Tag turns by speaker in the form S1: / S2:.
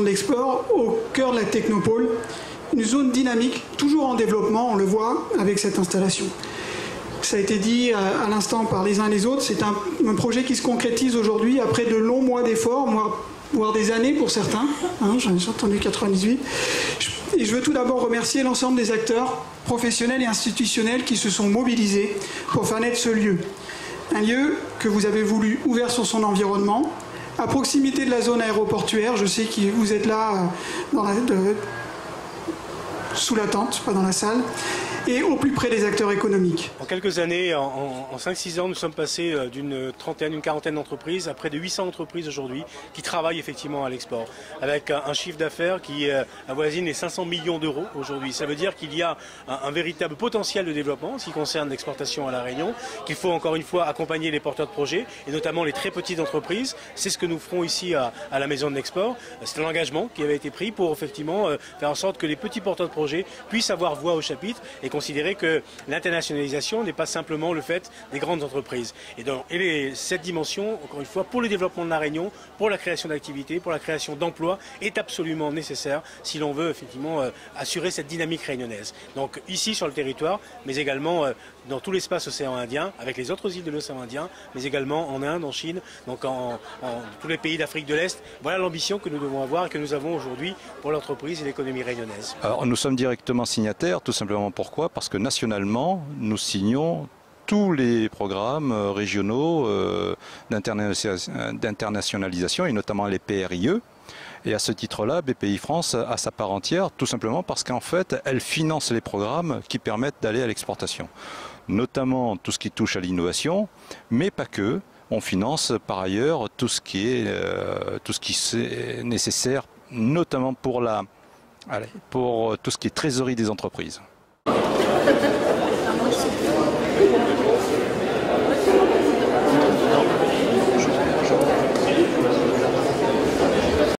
S1: d'export au cœur de la technopole, une zone dynamique, toujours en développement, on le voit avec cette installation. Ça a été dit à l'instant par les uns et les autres, c'est un projet qui se concrétise aujourd'hui après de longs mois d'efforts, voire des années pour certains, hein, j'en ai entendu 98. Et je veux tout d'abord remercier l'ensemble des acteurs professionnels et institutionnels qui se sont mobilisés pour faire naître ce lieu. Un lieu que vous avez voulu ouvert sur son environnement, à proximité de la zone aéroportuaire. Je sais que vous êtes là sous la tente, pas dans la salle, et au plus près des acteurs économiques.
S2: En quelques années, en 5-6 ans, nous sommes passés d'une trentaine, une quarantaine d'entreprises à près de 800 entreprises aujourd'hui qui travaillent effectivement à l'export, avec un chiffre d'affaires qui avoisine les 500 millions d'euros aujourd'hui. Ça veut dire qu'il y a un véritable potentiel de développement en ce qui concerne l'exportation à La Réunion, qu'il faut encore une fois accompagner les porteurs de projets, et notamment les très petites entreprises. C'est ce que nous ferons ici à la Maison de l'Export. C'est un engagement qui avait été pris pour effectivement faire en sorte que les petits porteurs de projets puissent avoir voix au chapitre et considérer que l'internationalisation n'est pas simplement le fait des grandes entreprises. Et cette dimension, encore une fois, pour le développement de La Réunion, pour la création d'activités, pour la création d'emplois, est absolument nécessaire si l'on veut effectivement assurer cette dynamique réunionnaise. Donc ici sur le territoire, mais également dans tout l'espace océan Indien, avec les autres îles de l'océan Indien, mais également en Inde, en Chine, donc en tous les pays d'Afrique de l'Est. Voilà l'ambition que nous devons avoir et que nous avons aujourd'hui pour l'entreprise et l'économie réunionnaise.
S3: Alors, nous sommes directement signataires, tout simplement pourquoi? Parce que nationalement, nous signons tous les programmes régionaux d'internationalisation et notamment les PRIE. Et à ce titre-là, BPI France a sa part entière, tout simplement parce qu'en fait, elle finance les programmes qui permettent d'aller à l'exportation. Notamment tout ce qui touche à l'innovation, mais pas que. On finance par ailleurs tout ce qui est nécessaire, notamment pour tout ce qui est trésorerie des entreprises.